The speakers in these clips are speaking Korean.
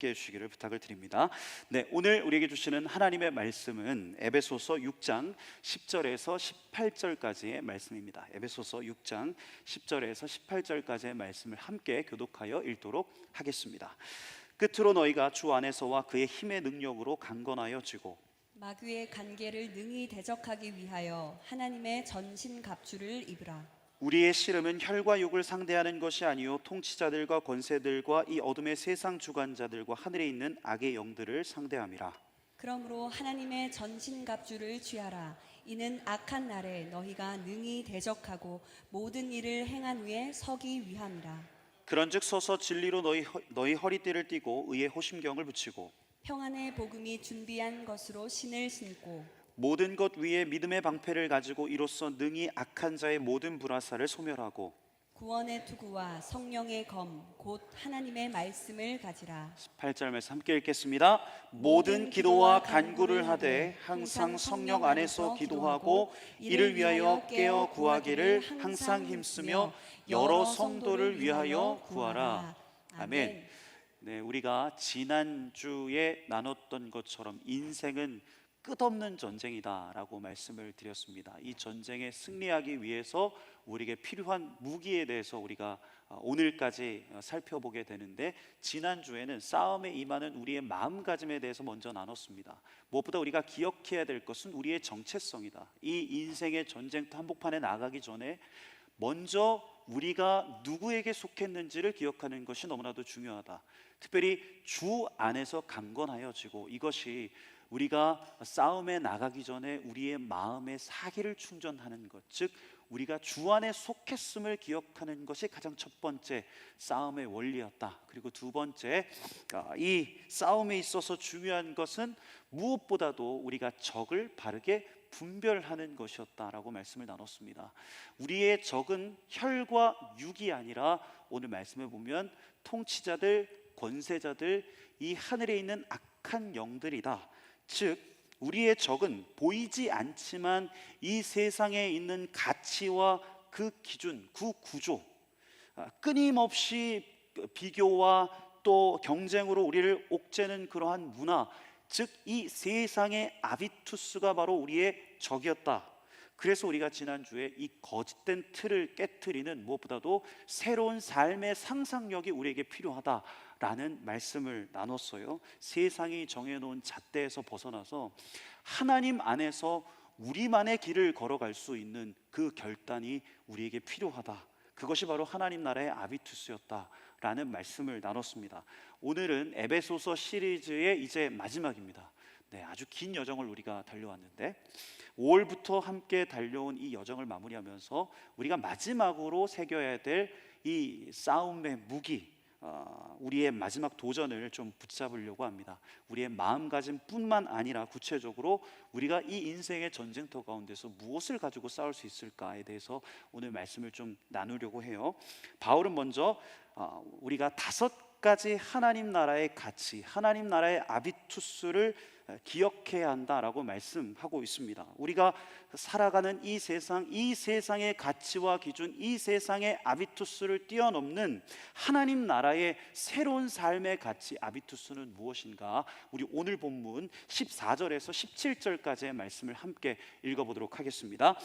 함께해 주시기를 부탁을 드립니다. 네, 오늘 우리에게 주시는 하나님의 말씀은 에베소서 6장 10절에서 18절까지의 말씀입니다. 에베소서 6장 10절에서 18절까지의 말씀을 함께 교독하여 읽도록 하겠습니다. 끝으로 너희가 주 안에서와 그의 힘의 능력으로 강건하여 지고 마귀의 간계를 능히 대적하기 위하여 하나님의 전신 갑주를 입으라. 우리의 씨름은 혈과 육을 상대하는 것이 아니요 통치자들과 권세들과 이 어둠의 세상 주관자들과 하늘에 있는 악의 영들을 상대함이라. 그러므로 하나님의 전신 갑주를 취하라. 이는 악한 날에 너희가 능히 대적하고 모든 일을 행한 후에 서기 위함이라. 그런즉 서서 진리로 너희 허리띠를 띠고 의의 호심경을 붙이고 평안의 복음이 준비한 것으로 신을 신고 모든 것 위에 믿음의 방패를 가지고 이로써 능히 악한 자의 모든 불화살을 소멸하고 구원의 투구와 성령의 검 곧 하나님의 말씀을 가지라. 8절 말씀 함께 읽겠습니다. 모든 기도와 간구를 하되 항상 성령 안에서 기도하고 이를 위하여 깨어 구하기를 항상 힘쓰며 여러 성도를 위하여 구하라. 아멘. 네, 우리가 지난주에 나눴던 것처럼 인생은 끝없는 전쟁이다라고 말씀을 드렸습니다. 이 전쟁에 승리하기 위해서 우리에게 필요한 무기에 대해서 우리가 오늘까지 살펴보게 되는데, 지난주에는 싸움에 임하는 우리의 마음가짐에 대해서 먼저 나눴습니다. 무엇보다 우리가 기억해야 될 것은 우리의 정체성이다. 이 인생의 전쟁터 한복판에 나가기 전에 먼저 우리가 누구에게 속했는지를 기억하는 것이 너무나도 중요하다. 특별히 주 안에서 강건하여지고, 이것이 우리가 싸움에 나가기 전에 우리의 마음의 사기를 충전하는 것, 즉 우리가 주 안에 속했음을 기억하는 것이 가장 첫 번째 싸움의 원리였다. 그리고 두 번째, 이 싸움에 있어서 중요한 것은 무엇보다도 우리가 적을 바르게 분별하는 것이었다라고 말씀을 나눴습니다. 우리의 적은 혈과 육이 아니라 오늘 말씀에 보면 통치자들, 권세자들, 이 하늘에 있는 악한 영들이다. 즉 우리의 적은 보이지 않지만 이 세상에 있는 가치와 그 기준, 그 구조, 끊임없이 비교와 또 경쟁으로 우리를 옥죄는 그러한 문화, 즉 이 세상의 아비투스가 바로 우리의 적이었다. 그래서 우리가 지난주에 이 거짓된 틀을 깨트리는, 무엇보다도 새로운 삶의 상상력이 우리에게 필요하다라는 말씀을 나눴어요. 세상이 정해놓은 잣대에서 벗어나서 하나님 안에서 우리만의 길을 걸어갈 수 있는 그 결단이 우리에게 필요하다. 그것이 바로 하나님 나라의 아비투스였다라는 말씀을 나눴습니다. 오늘은 에베소서 시리즈의 이제 마지막입니다. 네, 아주 긴 여정을 우리가 달려왔는데 5월부터 함께 달려온 이 여정을 마무리하면서 우리가 마지막으로 새겨야 될 이 싸움의 무기, 우리의 마지막 도전을 좀 붙잡으려고 합니다. 우리의 마음가짐뿐만 아니라 구체적으로 우리가 이 인생의 전쟁터 가운데서 무엇을 가지고 싸울 수 있을까에 대해서 오늘 말씀을 좀 나누려고 해요. 바울은 먼저 우리가 5가지 하나님 나라의 가치, 하나님 나라의 아비투스를 기억해야 한다라고 말씀하고 있습니다. 우리가 살아가는 이 세상, 이 세상의 가치와 기준, 이 세상의 아비투스를 뛰어넘는 하나님 나라의 새로운 삶의 가치, 아비투스는 무엇인가? 우리 오늘 본문 14절에서 17절까지의 말씀을 함께 읽어보도록 하겠습니다.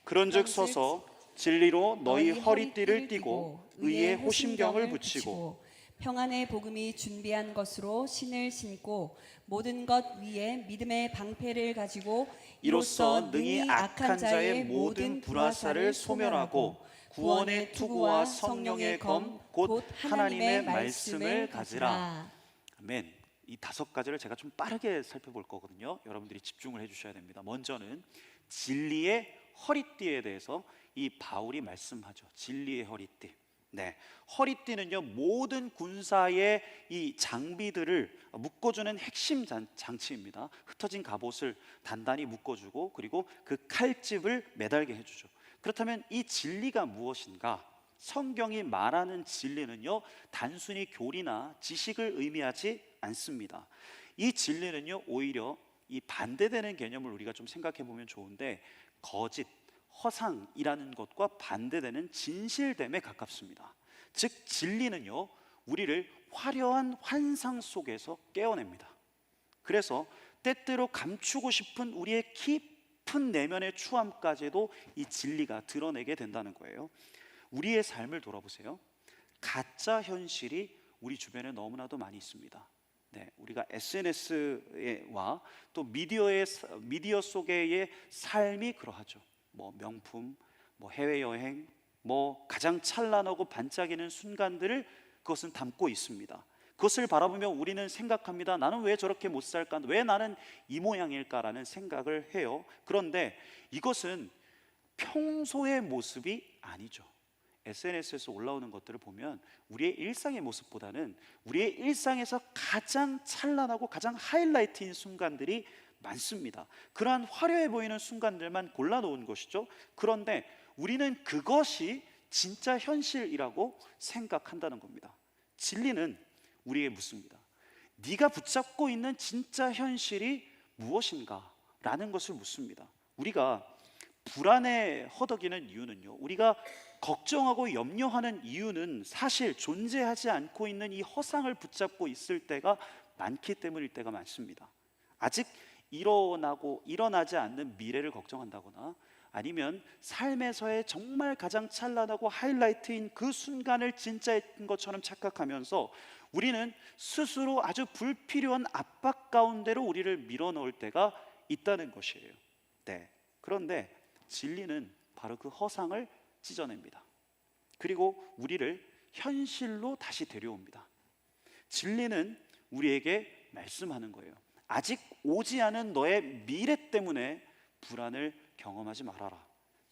그런즉 서서 진리로 너희 허리띠를 띠고 의의 호심경을 붙이고 평안의 복음이 준비한 것으로 신을 신고 모든 것 위에 믿음의 방패를 가지고 이로써 능히 악한 자의 모든 불화살을 소멸하고 구원의 투구와 성령의 검 곧 하나님의 말씀을 가지라. 아멘. 이 5가지를 제가 좀 빠르게 살펴볼 거거든요. 여러분들이 집중을 해주셔야 됩니다. 먼저는 진리의 허리띠에 대해서 이 바울이 말씀하죠. 진리의 허리띠. 네, 허리띠는요 모든 군사의 이 장비들을 묶어주는 핵심 장치입니다. 흩어진 갑옷을 단단히 묶어주고 그리고 그 칼집을 매달게 해주죠. 그렇다면 이 진리가 무엇인가? 성경이 말하는 진리는요 단순히 교리나 지식을 의미하지 않습니다. 이 진리는요 오히려 이 반대되는 개념을 우리가 좀 생각해 보면 좋은데, 거짓, 허상이라는 것과 반대되는 진실됨에 가깝습니다. 즉 진리는요 우리를 화려한 환상 속에서 깨어냅니다. 그래서 때때로 감추고 싶은 우리의 깊은 내면의 추함까지도 이 진리가 드러내게 된다는 거예요. 우리의 삶을 돌아보세요. 가짜 현실이 우리 주변에 너무나도 많이 있습니다. 네, 우리가 SNS와 또 미디어 속의 삶이 그러하죠. 뭐 명품, 뭐 해외여행, 뭐 가장 찬란하고 반짝이는 순간들을 그것은 담고 있습니다. 그것을 바라보며 우리는 생각합니다. 나는 왜 저렇게 못 살까? 왜 나는 이 모양일까라는 생각을 해요. 그런데 이것은 평소의 모습이 아니죠. SNS에서 올라오는 것들을 보면 우리의 일상의 모습보다는 우리의 일상에서 가장 찬란하고 가장 하이라이트인 순간들이 많습니다. 그러한 화려해 보이는 순간들만 골라놓은 것이죠. 그런데 우리는 그것이 진짜 현실이라고 생각한다는 겁니다. 진리는 우리에게 묻습니다. 네가 붙잡고 있는 진짜 현실이 무엇인가? 라는 것을 묻습니다. 우리가 불안에 허덕이는 이유는요, 우리가 걱정하고 염려하는 이유는 사실 존재하지 않고 있는 이 허상을 붙잡고 있을 때가 많기 때문일 때가 많습니다. 아직 일어나지 않는 미래를 걱정한다거나 아니면 삶에서의 정말 가장 찬란하고 하이라이트인 그 순간을 진짜인 것처럼 착각하면서 우리는 스스로 아주 불필요한 압박 가운데로 우리를 밀어넣을 때가 있다는 것이에요. 네. 그런데 진리는 바로 그 허상을 찢어냅니다. 그리고 우리를 현실로 다시 데려옵니다. 진리는 우리에게 말씀하는 거예요. 아직 오지 않은 너의 미래 때문에 불안을 경험하지 말아라.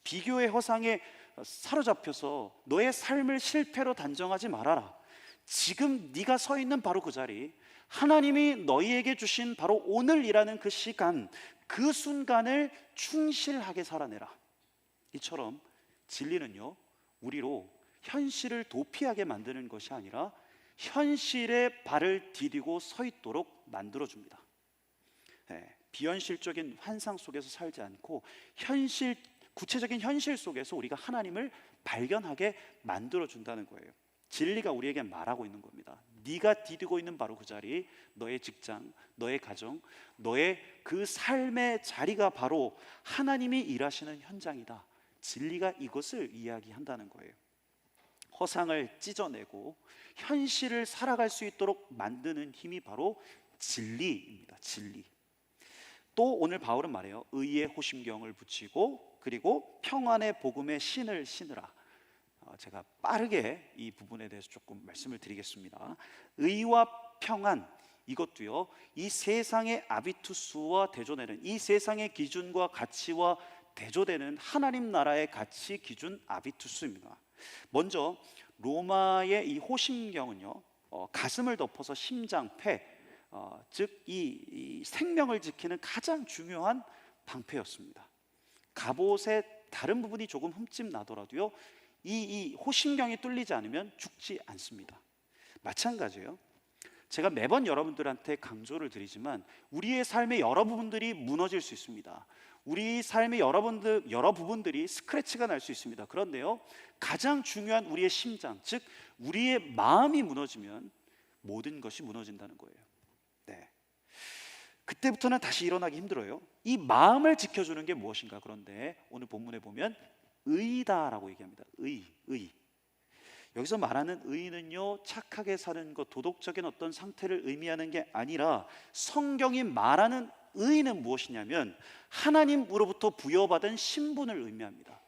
비교의 허상에 사로잡혀서 너의 삶을 실패로 단정하지 말아라. 지금 네가 서 있는 바로 그 자리, 하나님이 너희에게 주신 바로 오늘이라는 그 시간, 그 순간을 충실하게 살아내라. 이처럼 진리는요, 우리로 현실을 도피하게 만드는 것이 아니라 현실에 발을 디디고 서 있도록 만들어줍니다. 네, 비현실적인 환상 속에서 살지 않고 구체적인 현실 속에서 우리가 하나님을 발견하게 만들어준다는 거예요. 진리가 우리에게 말하고 있는 겁니다. 네가 디디고 있는 바로 그 자리, 너의 직장, 너의 가정, 너의 그 삶의 자리가 바로 하나님이 일하시는 현장이다. 진리가 이것을 이야기한다는 거예요. 허상을 찢어내고 현실을 살아갈 수 있도록 만드는 힘이 바로 진리입니다. 진리. 또 오늘 바울은 말해요. 의의 호심경을 붙이고 그리고 평안의 복음의 신을 신으라. 제가 빠르게 이 부분에 대해서 조금 말씀을 드리겠습니다. 의와 평안, 이것도요, 이 세상의 아비투스와 대조되는, 이 세상의 기준과 가치와 대조되는 하나님 나라의 가치 기준 아비투스입니다. 먼저 로마의 이 호심경은요, 가슴을 덮어서 심장, 폐, 즉 이 생명을 지키는 가장 중요한 방패였습니다. 갑옷의 다른 부분이 조금 흠집 나더라도요, 이 호심경이 뚫리지 않으면 죽지 않습니다. 마찬가지예요. 제가 매번 여러분들한테 강조를 드리지만 우리의 삶의 여러 부분들이 무너질 수 있습니다. 우리 삶의 여러 부분들이 스크래치가 날 수 있습니다. 그런데요, 가장 중요한 우리의 심장, 즉 우리의 마음이 무너지면 모든 것이 무너진다는 거예요. 네. 그때부터는 다시 일어나기 힘들어요. 이 마음을 지켜주는 게 무엇인가? 그런데 오늘 본문에 보면 의다라고 얘기합니다. 의. 여기서 말하는 의는요, 착하게 사는 것, 도덕적인 어떤 상태를 의미하는 게 아니라 성경이 말하는 의는 무엇이냐면 하나님으로부터 부여받은 신분을 의미합니다.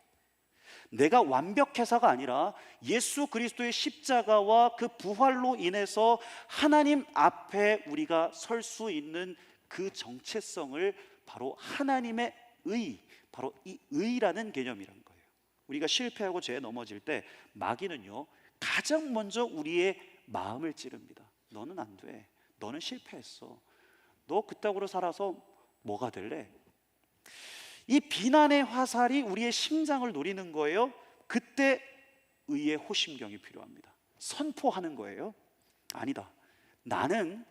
내가 완벽해서가 아니라 예수 그리스도의 십자가와 그 부활로 인해서 하나님 앞에 우리가 설 수 있는 그 정체성을 바로 하나님의 의, 바로 이 의라는 개념이라는 거예요. 우리가 실패하고 죄에 넘어질 때 마귀는요, 가장 먼저 우리의 마음을 찌릅니다. 너는 안 돼. 너는 실패했어. 너 그따구로 살아서 뭐가 될래? 이 비난의 화살이 우리의 심장을 노리는 거예요. 그때 의의 호심경이 필요합니다. 선포하는 거예요. 아니다. 나는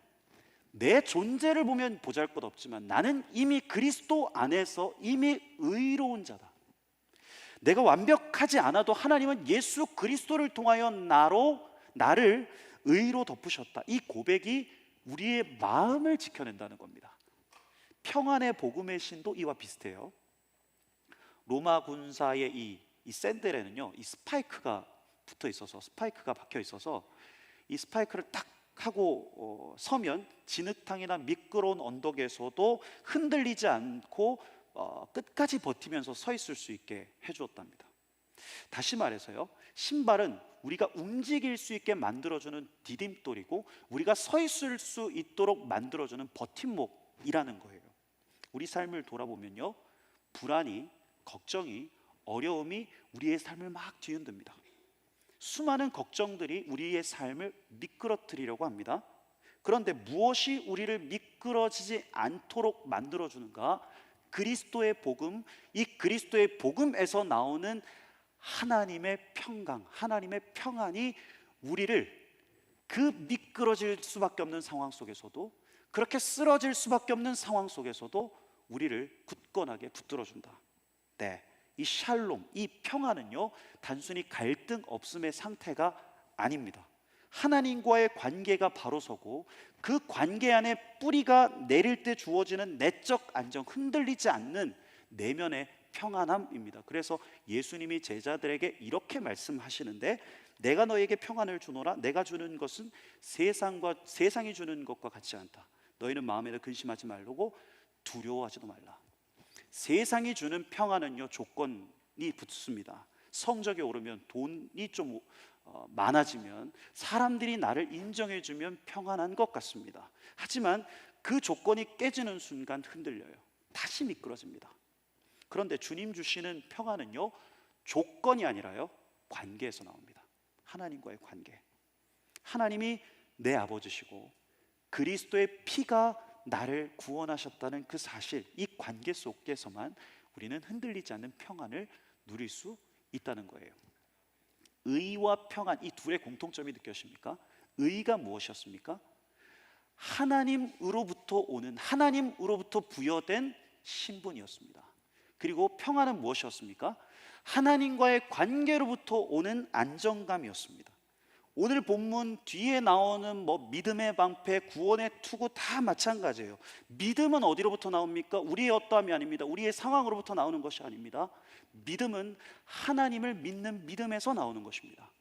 내 존재를 보면 보잘것없지만 나는 이미 그리스도 안에서 이미 의로운 자다. 내가 완벽하지 않아도 하나님은 예수 그리스도를 통하여 나를 의로 덮으셨다. 이 고백이 우리의 마음을 지켜낸다는 겁니다. 평안의 복음의 신도 이와 비슷해요. 로마 군사의 이 샌들에는요, 이 스파이크가 붙어 있어서, 스파이크가 박혀 있어서 이 스파이크를 딱 하고 서면 진흙탕이나 미끄러운 언덕에서도 흔들리지 않고 끝까지 버티면서 서 있을 수 있게 해주었답니다. 다시 말해서요, 신발은 우리가 움직일 수 있게 만들어주는 디딤돌이고 우리가 서 있을 수 있도록 만들어주는 버팀목이라는 거예요. 우리 삶을 돌아보면요, 불안이, 걱정이, 어려움이 우리의 삶을 막 뒤흔듭니다. 수많은 걱정들이 우리의 삶을 미끄러뜨리려고 합니다. 그런데 무엇이 우리를 미끄러지지 않도록 만들어주는가? 그리스도의 복음, 이 그리스도의 복음에서 나오는 하나님의 평강, 하나님의 평안이 우리를 그 미끄러질 수밖에 없는 상황 속에서도, 그렇게 쓰러질 수밖에 없는 상황 속에서도 우리를 굳건하게 붙들어준다. 네, 이 샬롬, 이 평안은요, 단순히 갈등 없음의 상태가 아닙니다. 하나님과의 관계가 바로 서고 그 관계 안에 뿌리가 내릴 때 주어지는 내적 안정, 흔들리지 않는 내면의 평안함입니다. 그래서 예수님이 제자들에게 이렇게 말씀하시는데, 내가 너에게 평안을 주노라. 내가 주는 것은 세상이 주는 것과 같지 않다. 너희는 마음에도 근심하지 말고 두려워하지도 말라. 세상이 주는 평안은요, 조건이 붙습니다. 성적이 오르면, 돈이 좀 많아지면, 사람들이 나를 인정해주면 평안한 것 같습니다. 하지만 그 조건이 깨지는 순간 흔들려요. 다시 미끄러집니다. 그런데 주님 주시는 평안은요, 조건이 아니라요, 관계에서 나옵니다. 하나님과의 관계. 하나님이 내 아버지시고 그리스도의 피가 나를 구원하셨다는 그 사실, 이 관계 속에서만 우리는 흔들리지 않는 평안을 누릴 수 있다는 거예요. 의와 평안, 이 둘의 공통점이 느껴집니까? 의가 무엇이었습니까? 하나님으로부터 오는, 하나님으로부터 부여된 신분이었습니다. 그리고 평안은 무엇이었습니까? 하나님과의 관계로부터 오는 안정감이었습니다. 오늘 본문 뒤에 나오는 믿음의 방패, 구원의 투구 다 마찬가지예요. 믿음은 어디로부터 나옵니까? 우리의 어떠함이 아닙니다. 우리의 상황으로부터 나오는 것이 아닙니다. 믿음은 하나님을 믿는 믿음에서 나오는 것입니다.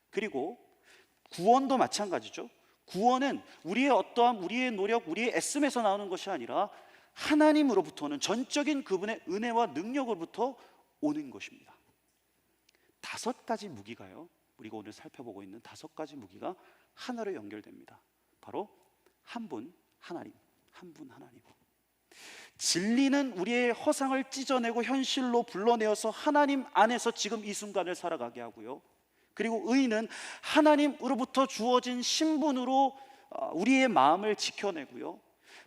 그리고 구원도 마찬가지죠. 구원은 우리의 어떠함, 우리의 노력, 우리의 애씀에서 나오는 것이 아니라 하나님으로부터는 전적인 그분의 은혜와 능력으로부터 오는 것입니다. 5가지 무기가요, 우리가 오늘 살펴보고 있는 5가지 무기가 하나로 연결됩니다. 바로 한 분 하나님, 한 분 하나님. 진리는 우리의 허상을 찢어내고 현실로 불러내어서 하나님 안에서 지금 이 순간을 살아가게 하고요, 그리고 의는 하나님으로부터 주어진 신분으로 우리의 마음을 지켜내고요,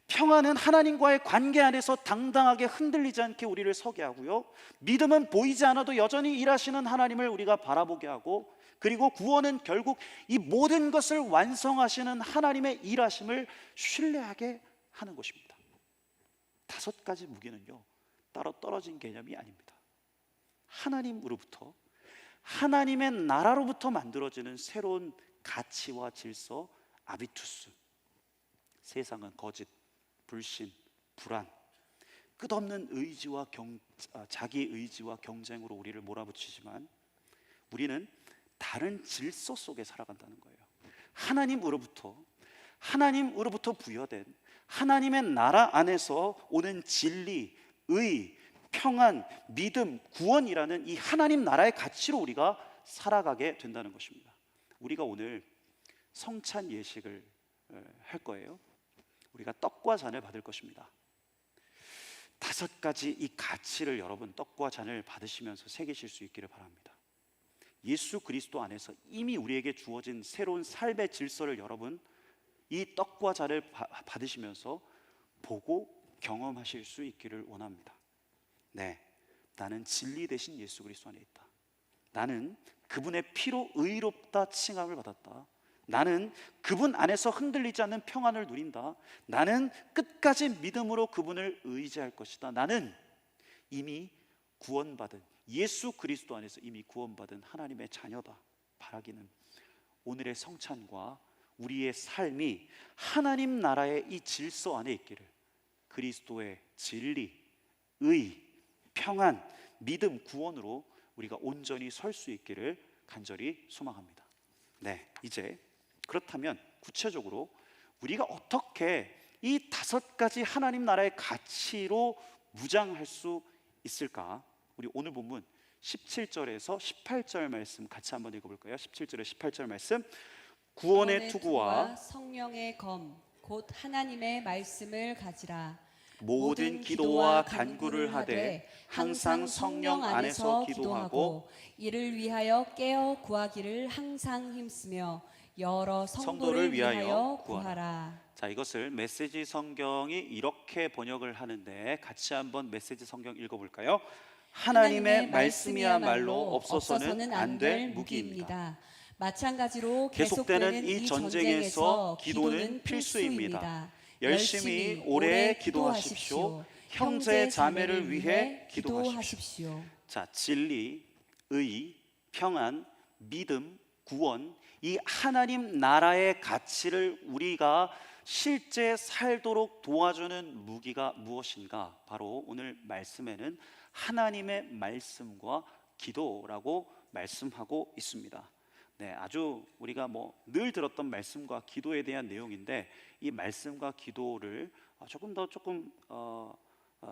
평안은 하나님과의 관계 안에서 당당하게 흔들리지 않게 우리를 서게 하고요, 믿음은 보이지 않아도 여전히 일하시는 하나님을 우리가 바라보게 하고, 그리고 구원은 결국 이 모든 것을 완성하시는 하나님의 일하심을 신뢰하게 하는 것입니다. 5가지 무기는요, 따로 떨어진 개념이 아닙니다. 하나님으로부터, 하나님의 나라로부터 만들어지는 새로운 가치와 질서, 아비투스. 세상은 거짓, 불신, 불안, 끝없는 의지와 자기 의지와 경쟁으로 우리를 몰아붙이지만 우리는 다른 질서 속에 살아간다는 거예요. 하나님으로부터 부여된 하나님의 나라 안에서 오는 진리, 의, 평안, 믿음, 구원이라는 이 하나님 나라의 가치로 우리가 살아가게 된다는 것입니다. 우리가 오늘 성찬 예식을 할 거예요. 우리가 떡과 잔을 받을 것입니다. 5가지 이 가치를 여러분 떡과 잔을 받으시면서 새기실 수 있기를 바랍니다. 예수 그리스도 안에서 이미 우리에게 주어진 새로운 삶의 질서를 여러분 이 떡과 잔을 받으시면서 보고 경험하실 수 있기를 원합니다. 네, 나는 진리 대신 예수 그리스도 안에 있다. 나는 그분의 피로 의롭다 칭함을 받았다. 나는 그분 안에서 흔들리지 않는 평안을 누린다. 나는 끝까지 믿음으로 그분을 의지할 것이다. 나는 이미 구원받은, 예수 그리스도 안에서 이미 구원받은 하나님의 자녀다. 바라기는 오늘의 성찬과 우리의 삶이 하나님 나라의 이 질서 안에 있기를, 그리스도의 진리, 의, 평안, 믿음, 구원으로 우리가 온전히 설 수 있기를 간절히 소망합니다. 네, 이제 그렇다면 구체적으로 우리가 어떻게 이 5가지 하나님 나라의 가치로 무장할 수 있을까? 우리 오늘 본문 17절에서 18절 말씀 같이 한번 읽어볼까요? 17절에 18절 말씀. 구원의 투구와 성령의 검 곧 하나님의 말씀을 가지라. 모든 기도와 간구를 하되 항상 성령 안에서 기도하고 이를 위하여 깨어 구하기를 항상 힘쓰며 여러 성도를 위하여 구하라. 자, 이것을 메시지 성경이 이렇게 번역을 하는데 같이 한번 메시지 성경 읽어볼까요? 하나님의 말씀이야말로 없어서는 안 될 무기입니다. 마찬가지로 계속되는 이 전쟁에서 기도는 필수입니다. 열심히 오래 기도하십시오. 형제 자매를 위해 기도하십시오. 자, 진리, 의, 평안, 믿음, 구원, 이 하나님 나라의 가치를 우리가 실제 살도록 도와주는 무기가 무엇인가? 바로 오늘 말씀에는 하나님의 말씀과 기도라고 말씀하고 있습니다. 네, 아주 우리가 늘 들었던 말씀과 기도에 대한 내용인데, 이 말씀과 기도를 조금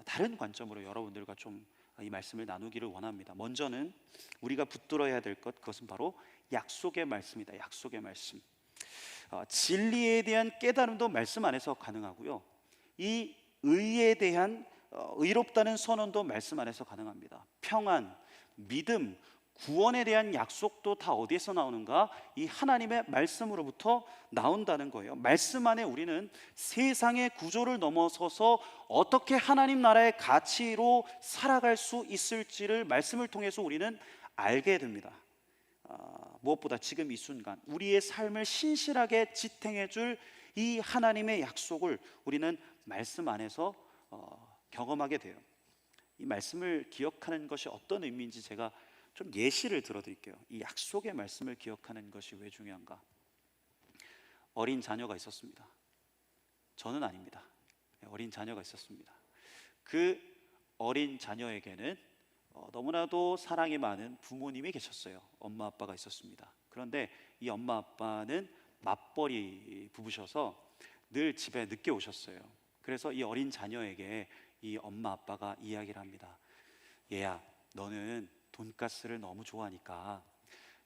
다른 관점으로 여러분들과 좀 이 말씀을 나누기를 원합니다. 먼저는 우리가 붙들어야 될 것, 그것은 바로 약속의 말씀이다. 약속의 말씀. 진리에 대한 깨달음도 말씀 안에서 가능하고요, 이 의에 대한 의롭다는 선언도 말씀 안에서 가능합니다. 평안, 믿음, 구원에 대한 약속도 다 어디에서 나오는가? 이 하나님의 말씀으로부터 나온다는 거예요. 말씀 안에 우리는 세상의 구조를 넘어서서 어떻게 하나님 나라의 가치로 살아갈 수 있을지를 말씀을 통해서 우리는 알게 됩니다. 무엇보다 지금 이 순간 우리의 삶을 신실하게 지탱해 줄 이 하나님의 약속을 우리는 말씀 안에서 경험하게 돼요. 이 말씀을 기억하는 것이 어떤 의미인지 제가 좀 예시를 들어드릴게요. 이 약속의 말씀을 기억하는 것이 왜 중요한가? 어린 자녀가 있었습니다. 저는 아닙니다. 어린 자녀가 있었습니다. 그 어린 자녀에게는 너무나도 사랑이 많은 부모님이 계셨어요. 엄마 아빠가 있었습니다. 그런데 이 엄마 아빠는 맞벌이 부부셔서 늘 집에 늦게 오셨어요. 그래서 이 어린 자녀에게 이 엄마 아빠가 이야기를 합니다. 얘야, 너는 돈가스를 너무 좋아하니까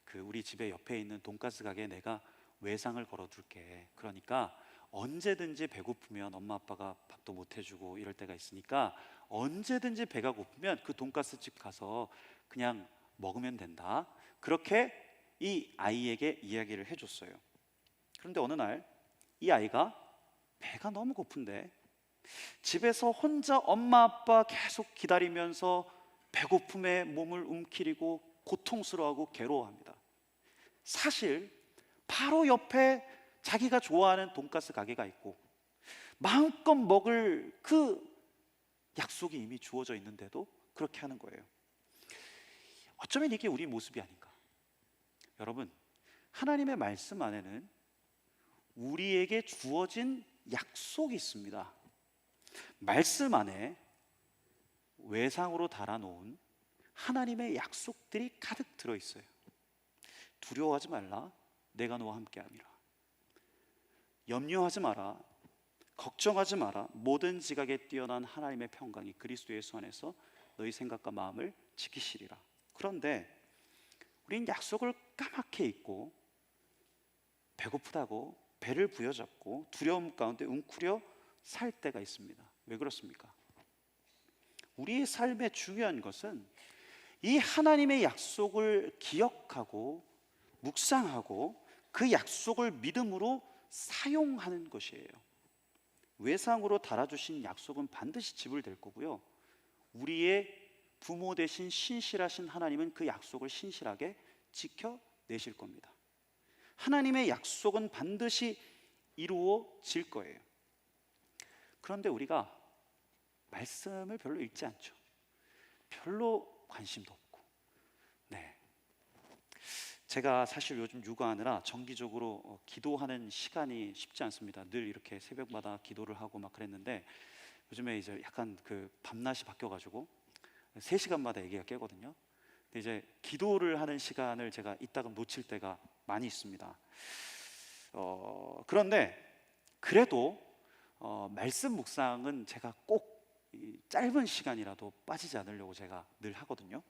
그 우리 집에 옆에 있는 돈가스 가게에 내가 외상을 걸어둘게. 그러니까 언제든지 배고프면, 엄마 아빠가 밥도 못 해주고 이럴 때가 있으니까 언제든지 배가 고프면 그 돈가스 집 가서 그냥 먹으면 된다. 그렇게 이 아이에게 이야기를 해줬어요. 그런데 어느 날 이 아이가 배가 너무 고픈데 집에서 혼자 엄마 아빠 계속 기다리면서 배고픔에 몸을 움츠리고 고통스러워하고 괴로워합니다. 사실 바로 옆에 자기가 좋아하는 돈가스 가게가 있고 마음껏 먹을 그 약속이 이미 주어져 있는데도 그렇게 하는 거예요. 어쩌면 이게 우리 모습이 아닌가? 여러분, 하나님의 말씀 안에는 우리에게 주어진 약속이 있습니다. 말씀 안에 외상으로 달아놓은 하나님의 약속들이 가득 들어있어요. 두려워하지 말라, 내가 너와 함께함이라. 염려하지 마라, 걱정하지 마라, 모든 지각에 뛰어난 하나님의 평강이 그리스도 예수 안에서 너희 생각과 마음을 지키시리라. 그런데 우린 약속을 까맣게 잊고 배고프다고 배를 부여잡고 두려움 가운데 웅크려 살 때가 있습니다. 왜 그렇습니까? 우리의 삶의 중요한 것은 이 하나님의 약속을 기억하고 묵상하고 그 약속을 믿음으로 사용하는 것이에요. 외상으로 달아주신 약속은 반드시 지불될 거고요, 우리의 부모 되신 신실하신 하나님은 그 약속을 신실하게 지켜내실 겁니다. 하나님의 약속은 반드시 이루어질 거예요. 그런데 우리가 말씀을 별로 읽지 않죠. 별로 관심도 없고. 네. 제가 사실 요즘 육아하느라 정기적으로 기도하는 시간이 쉽지 않습니다. 늘 이렇게 새벽마다 기도를 하고 막 그랬는데 요즘에 이제 약간 그 밤낮이 바뀌어가지고 3시간마다 애기가 깨거든요. 근데 이제 기도를 하는 시간을 제가 이따가 놓칠 때가 많이 있습니다. 그런데 그래도 말씀 묵상은 제가 꼭 이 짧은 시간이라도 빠지지 않으려고 제가 늘 하거든요.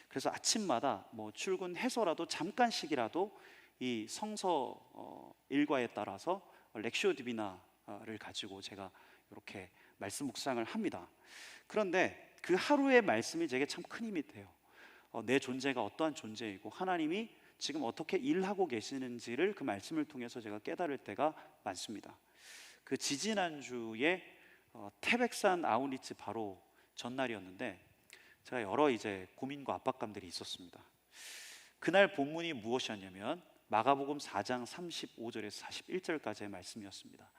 그래서 아침마다 뭐 출근해서라도 잠깐씩이라도 이 성서 일과에 따라서 렉시오 디비나를 가지고 제가 이렇게 말씀 묵상을 합니다. 그런데 그 하루의 말씀이 제게 참 큰 힘이 돼요. 내 존재가 어떠한 존재이고 하나님이 지금 어떻게 일하고 계시는지를 그 말씀을 통해서 제가 깨달을 때가 많습니다. 그 지지난주에 태백산 아우니치 바로 전날이었는데 제가 여러 이제 고민과 압박감들이 있었습니다. 그날 본문이 무엇이었냐면 마가복음 4장 35절에서 41절까지의 말씀이었습니다.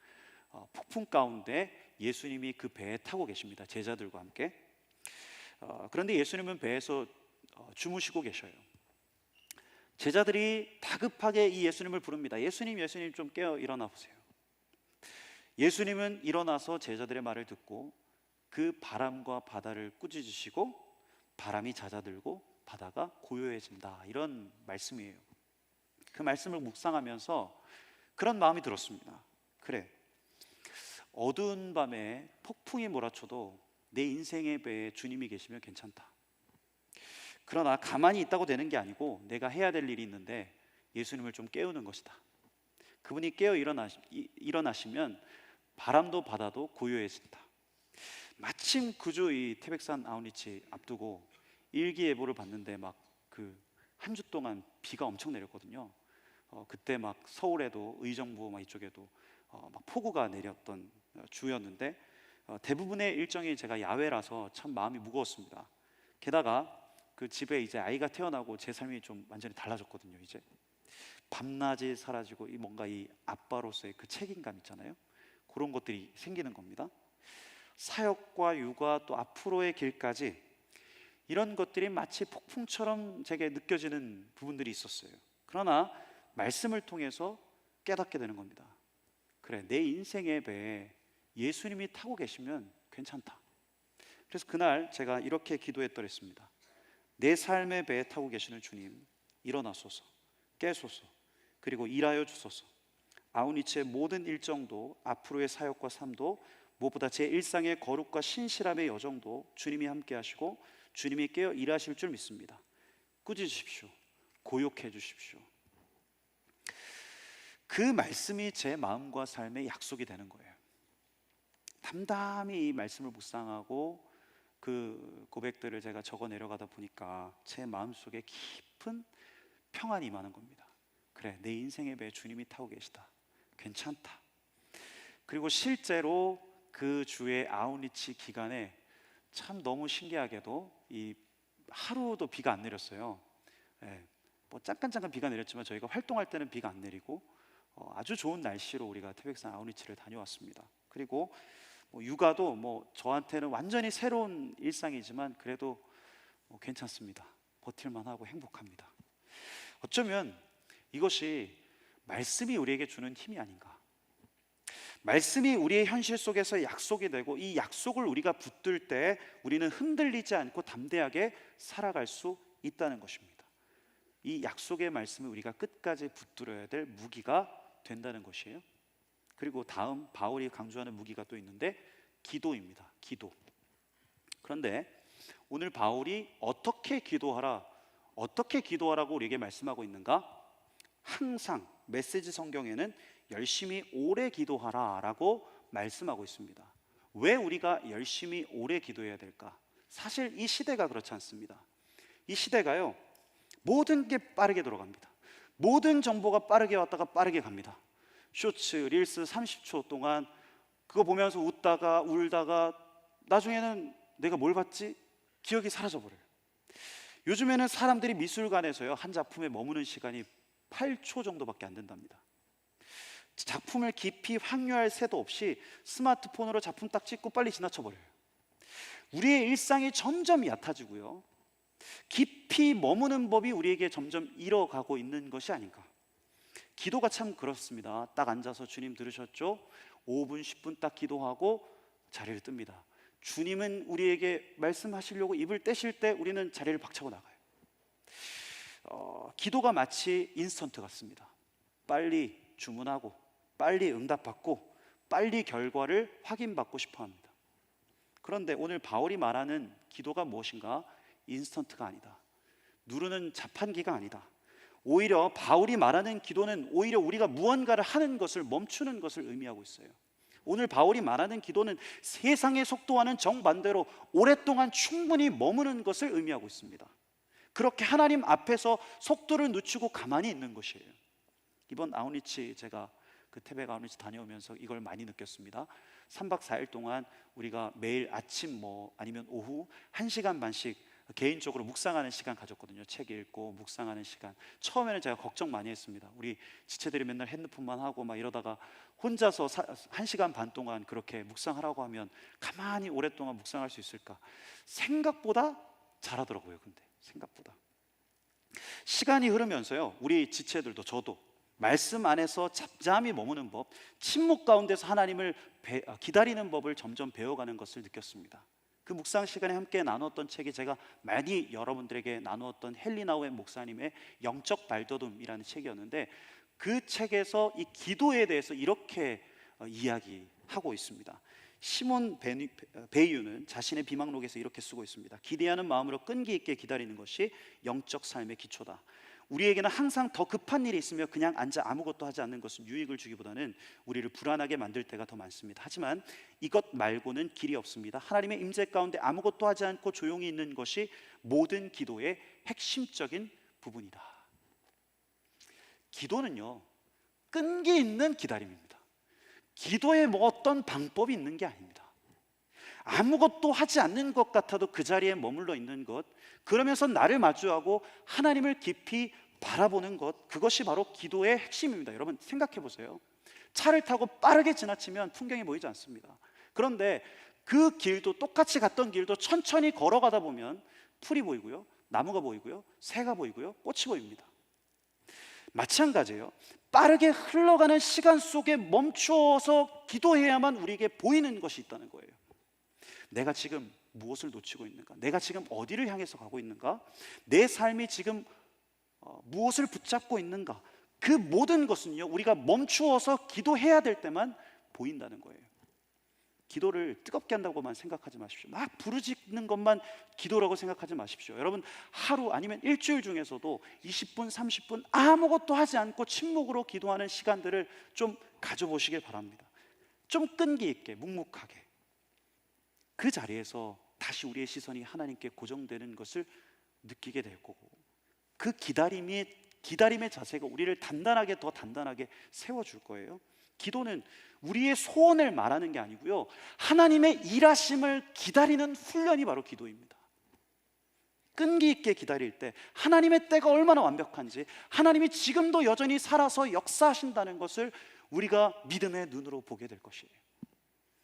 폭풍 가운데 예수님이 그 배에 타고 계십니다. 제자들과 함께. 그런데 예수님은 배에서 주무시고 계셔요. 제자들이 다급하게 이 예수님을 부릅니다. 예수님, 예수님 좀 깨어 일어나 보세요. 예수님은 일어나서 제자들의 말을 듣고 그 바람과 바다를 꾸짖으시고 바람이 잦아들고 바다가 고요해진다. 이런 말씀이에요. 그 말씀을 묵상하면서 그런 마음이 들었습니다. 그래, 어두운 밤에 폭풍이 몰아쳐도 내 인생의 배에 주님이 계시면 괜찮다. 그러나 가만히 있다고 되는 게 아니고 내가 해야 될 일이 있는데 예수님을 좀 깨우는 것이다. 그분이 깨어 일어나시면 바람도 바다도 고요해진다. 마침 그주 이 태백산 아우니치 앞두고 일기예보를 봤는데 막 그 한 주 동안 비가 엄청 내렸거든요. 그때 막 서울에도 의정부 막 이쪽에도 막 폭우가 내렸던 주였는데 대부분의 일정이 제가 야외라서 참 마음이 무거웠습니다. 게다가 그 집에 이제 아이가 태어나고 제 삶이 좀 완전히 달라졌거든요. 이제 밤낮이 사라지고 이 뭔가 이 아빠로서의 그 책임감 있잖아요. 그런 것들이 생기는 겁니다. 사역과 육아 또 앞으로의 길까지 이런 것들이 마치 폭풍처럼 제게 느껴지는 부분들이 있었어요. 그러나 말씀을 통해서 깨닫게 되는 겁니다. 그래, 내 인생의 배에 예수님이 타고 계시면 괜찮다. 그래서 그날 제가 이렇게 기도했더랬습니다. 내 삶의 배에 타고 계시는 주님, 일어나소서, 깨소서, 그리고 일하여 주소서. 아우니치의 모든 일정도 앞으로의 사역과 삶도 무엇보다 제 일상의 거룩과 신실함의 여정도 주님이 함께 하시고 주님이 깨어 일하실 줄 믿습니다. 꾸짖으십시오. 고욕해 주십시오. 그 말씀이 제 마음과 삶의 약속이 되는 거예요. 담담히 이 말씀을 묵상하고 그 고백들을 제가 적어 내려가다 보니까 제 마음속에 깊은 평안이 임하는 겁니다. 그래, 내 인생의 배에 주님이 타고 계시다. 괜찮다. 그리고 실제로 그 주의 아우니치 기간에 참 너무 신기하게도 이 하루도 비가 안 내렸어요. 뭐 잠깐 비가 내렸지만 저희가 활동할 때는 비가 안 내리고 아주 좋은 날씨로 우리가 태백산 아우니치를 다녀왔습니다. 그리고 뭐 육아도 뭐 저한테는 완전히 새로운 일상이지만 그래도 뭐 괜찮습니다. 버틸만 하고 행복합니다. 어쩌면 이것이 말씀이 우리에게 주는 힘이 아닌가. 말씀이 우리의 현실 속에서 약속이 되고 이 약속을 우리가 붙들 때 우리는 흔들리지 않고 담대하게 살아갈 수 있다는 것입니다. 이 약속의 말씀을 우리가 끝까지 붙들어야 될 무기가 된다는 것이에요. 그리고 다음 바울이 강조하는 무기가 또 있는데 기도입니다. 기도. 그런데 오늘 바울이 어떻게 기도하라고 우리에게 말씀하고 있는가? 항상 메시지 성경에는 열심히 오래 기도하라라고 말씀하고 있습니다. 왜 우리가 열심히 오래 기도해야 될까? 사실 이 시대가 그렇지 않습니다. 이 시대가요, 모든 게 빠르게 돌아갑니다. 모든 정보가 빠르게 왔다가 빠르게 갑니다. 쇼츠, 릴스 30초 동안 그거 보면서 웃다가 울다가 나중에는 내가 뭘 봤지? 기억이 사라져버려요. 요즘에는 사람들이 미술관에서요, 한 작품에 머무는 시간이 8초 정도밖에 안 된답니다. 작품을 깊이 확률할 새도 없이 스마트폰으로 작품 딱 찍고 빨리 지나쳐버려요. 우리의 일상이 점점 얕아지고요, 깊이 머무는 법이 우리에게 점점 잃어가고 있는 것이 아닌가. 기도가 참 그렇습니다. 딱 앉아서 주님 들으셨죠? 5분 10분 딱 기도하고 자리를 뜹니다. 주님은 우리에게 말씀하시려고 입을 떼실 때 우리는 자리를 박차고 나가요. 기도가 마치 인스턴트 같습니다. 빨리 주문하고 빨리 응답받고 빨리 결과를 확인받고 싶어 합니다. 그런데 오늘 바울이 말하는 기도가 무엇인가? 인스턴트가 아니다. 누르는 자판기가 아니다. 오히려 바울이 말하는 기도는 오히려 우리가 무언가를 하는 것을 멈추는 것을 의미하고 있어요. 오늘 바울이 말하는 기도는 세상의 속도와는 정반대로 오랫동안 충분히 머무는 것을 의미하고 있습니다. 그렇게 하나님 앞에서 속도를 늦추고 가만히 있는 것이에요. 이번 아웃리치, 제가 그 태백 아웃리치 다녀오면서 이걸 많이 느꼈습니다. 3박 4일 동안 우리가 매일 아침 아니면 오후 1시간 반씩 개인적으로 묵상하는 시간 가졌거든요. 책 읽고 묵상하는 시간. 처음에는 제가 걱정 많이 했습니다. 우리 지체들이 맨날 핸드폰만 하고 막 이러다가 혼자서 1시간 반 동안 그렇게 묵상하라고 하면 가만히 오랫동안 묵상할 수 있을까? 생각보다 잘하더라고요. 근데 생각보다 시간이 흐르면서요, 우리 지체들도 저도 말씀 안에서 잠잠히 머무는 법, 침묵 가운데서 하나님을 기다리는 법을 점점 배워가는 것을 느꼈습니다. 그 묵상 시간에 함께 나눴던 책이 제가 많이 여러분들에게 나누었던 헨리 나우의 목사님의 영적 발돋움이라는 책이었는데, 그 책에서 이 기도에 대해서 이렇게 이야기하고 있습니다. 시몬 베이유는 자신의 비망록에서 이렇게 쓰고 있습니다. 기대하는 마음으로 끈기 있게 기다리는 것이 영적 삶의 기초다. 우리에게는 항상 더 급한 일이 있으며 그냥 앉아 아무것도 하지 않는 것은 유익을 주기보다는 우리를 불안하게 만들 때가 더 많습니다. 하지만 이것 말고는 길이 없습니다. 하나님의 임재 가운데 아무것도 하지 않고 조용히 있는 것이 모든 기도의 핵심적인 부분이다. 기도는요, 끈기 있는 기다림입니다. 기도에 어떤 방법이 있는 게 아닙니다. 아무것도 하지 않는 것 같아도 그 자리에 머물러 있는 것, 그러면서 나를 마주하고 하나님을 깊이 바라보는 것, 그것이 바로 기도의 핵심입니다. 여러분 생각해 보세요. 차를 타고 빠르게 지나치면 풍경이 보이지 않습니다. 그런데 그 길도, 똑같이 갔던 길도 천천히 걸어가다 보면 풀이 보이고요, 나무가 보이고요, 새가 보이고요, 꽃이 보입니다. 마찬가지예요. 빠르게 흘러가는 시간 속에 멈추어서 기도해야만 우리에게 보이는 것이 있다는 거예요. 내가 지금 무엇을 놓치고 있는가? 내가 지금 어디를 향해서 가고 있는가? 내 삶이 지금 무엇을 붙잡고 있는가? 그 모든 것은요, 우리가 멈추어서 기도해야 될 때만 보인다는 거예요. 기도를 뜨겁게 한다고만 생각하지 마십시오. 막 부르짖는 것만 기도라고 생각하지 마십시오. 여러분, 하루 아니면 일주일 중에서도 20분, 30분 아무것도 하지 않고 침묵으로 기도하는 시간들을 좀 가져보시길 바랍니다. 좀 끈기 있게, 묵묵하게 그 자리에서 다시 우리의 시선이 하나님께 고정되는 것을 느끼게 될 거고, 그 기다림의 자세가 우리를 단단하게, 더 단단하게 세워줄 거예요. 기도는 우리의 소원을 말하는 게 아니고요, 하나님의 일하심을 기다리는 훈련이 바로 기도입니다. 끈기 있게 기다릴 때 하나님의 때가 얼마나 완벽한지, 하나님이 지금도 여전히 살아서 역사하신다는 것을 우리가 믿음의 눈으로 보게 될 것이에요.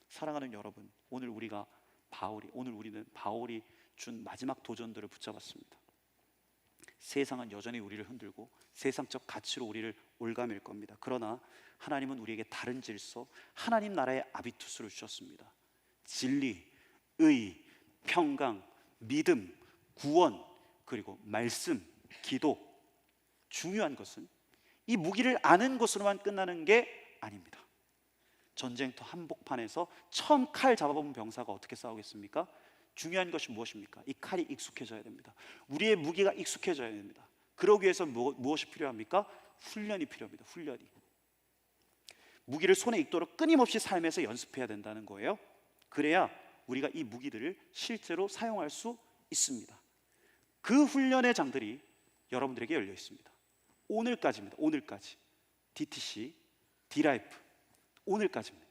사랑하는 여러분, 오늘 우리는 바울이 준 마지막 도전들을 붙잡았습니다. 세상은 여전히 우리를 흔들고 세상적 가치로 우리를 올가맬 겁니다. 그러나 하나님은 우리에게 다른 질서, 하나님 나라의 아비투스를 주셨습니다. 진리, 의, 평강, 믿음, 구원, 그리고 말씀, 기도. 중요한 것은 이 무기를 아는 것으로만 끝나는 게 아닙니다. 전쟁터 한복판에서 처음 칼 잡아본 병사가 어떻게 싸우겠습니까? 중요한 것이 무엇입니까? 이 칼이 익숙해져야 됩니다. 우리의 무기가 익숙해져야 됩니다. 그러기 위해서 무엇이 필요합니까? 훈련이 필요합니다. 훈련이. 무기를 손에 익도록 끊임없이 삶에서 연습해야 된다는 거예요. 그래야 우리가 이 무기들을 실제로 사용할 수 있습니다. 그 훈련의 장들이 여러분들에게 열려 있습니다. 오늘까지입니다. 오늘까지. DTC, D라이프, 오늘까지입니다.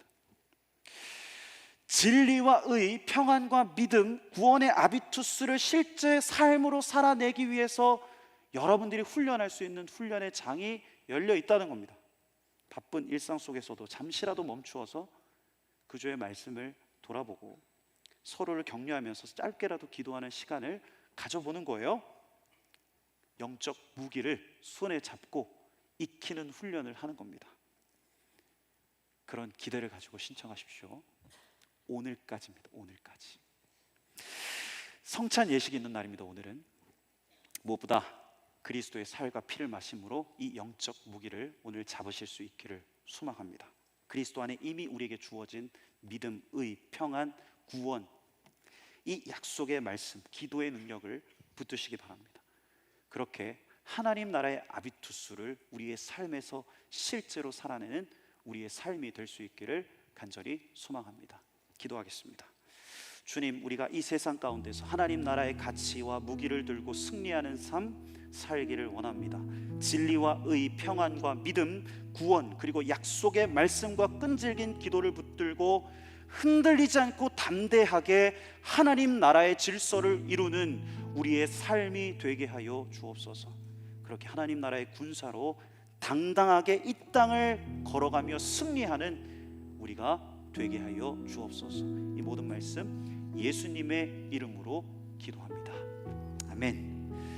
진리와 의, 평안과 믿음, 구원의 아비투스를 실제 삶으로 살아내기 위해서 여러분들이 훈련할 수 있는 훈련의 장이 열려 있다는 겁니다. 바쁜 일상 속에서도 잠시라도 멈추어서 그주의 말씀을 돌아보고 서로를 격려하면서 짧게라도 기도하는 시간을 가져보는 거예요. 영적 무기를 손에 잡고 익히는 훈련을 하는 겁니다. 그런 기대를 가지고 신청하십시오. 오늘까지입니다. 오늘까지. 성찬 예식이 있는 날입니다. 오늘은 무엇보다 그리스도의 살과 피를 마심으로 이 영적 무기를 오늘 잡으실 수 있기를 소망합니다. 그리스도 안에 이미 우리에게 주어진 믿음, 의, 평안, 구원, 이 약속의 말씀, 기도의 능력을 붙드시기 바랍니다. 그렇게 하나님 나라의 아비투스를 우리의 삶에서 실제로 살아내는 우리의 삶이 될 수 있기를 간절히 소망합니다. 기도하겠습니다. 주님, 우리가 이 세상 가운데서 하나님 나라의 가치와 무기를 들고 승리하는 삶 살기를 원합니다. 진리와 의, 평안과 믿음, 구원, 그리고 약속의 말씀과 끈질긴 기도를 붙들고 흔들리지 않고 담대하게 하나님 나라의 질서를 이루는 우리의 삶이 되게 하여 주옵소서. 그렇게 하나님 나라의 군사로 당당하게 이 땅을 걸어가며 승리하는 우리가 되게 하여 주옵소서. 이 모든 말씀 예수님의 이름으로 기도합니다. 아멘.